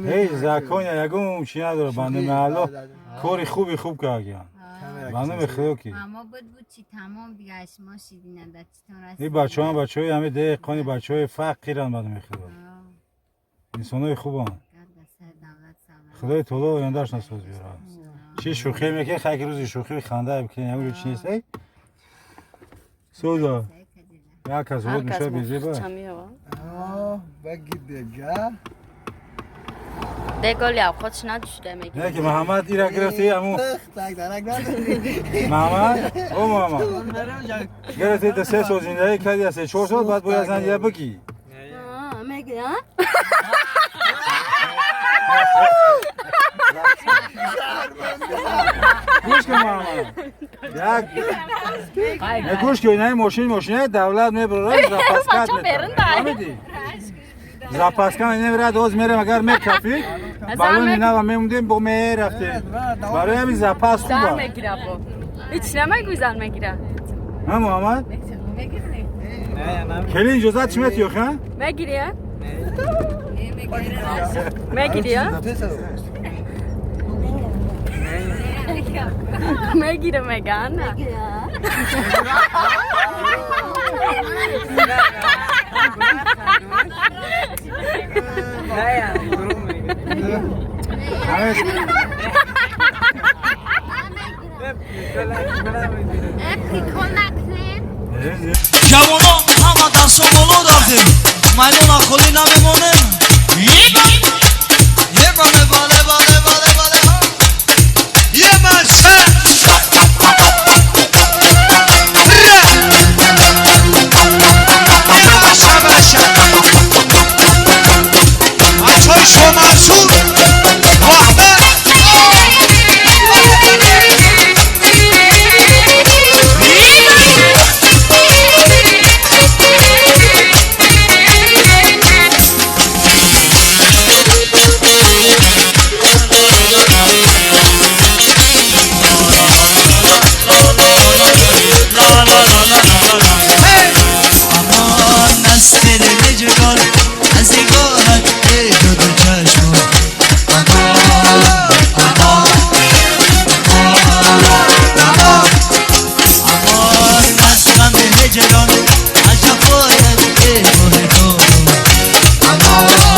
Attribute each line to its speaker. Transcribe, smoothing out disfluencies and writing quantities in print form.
Speaker 1: هی زکان یگم چی نداره بنده محلا کاری خوب کردن بنده میخواد کی
Speaker 2: اما بود چی تمام دیگه ما شیدین اند
Speaker 1: این بچه‌ها همه دقیقاً بچه‌های فقیرن بنده میخواد انسانای خوبن خدای تعالی آینده‌اش نساز بیاره چی شوخی میکنه خیلی روزی شوخی خنده بکنه همون چی نیست سودا یا کس بود میشه بیزیبا
Speaker 3: بگید دیگه
Speaker 4: دگالی او خودش نداشته میگه
Speaker 1: نه که محمد ایرا گرفتی همون محمد او محمد گرفتی تا 3 سال زندگی کردی از 4 سال بعد باید زندگی بگی
Speaker 4: میگه
Speaker 1: گوش کن محمد یک گوش کن این ماشین دولت میبره زپاسکت میتونه زپاسکت نمیره دوز میره مگر میکفی بالون اینا و میموندیم با میرفتیم برای همین زپاس خوبه
Speaker 4: زن میگیره با هیچ نمیگوی زن میگیره
Speaker 1: ها محمد کلی اجازت چی میتیو خان
Speaker 4: میگیری میگیری میگیره میگن
Speaker 5: جوانا همه در سامالو رفتیم مایلون آخولی نمیمونه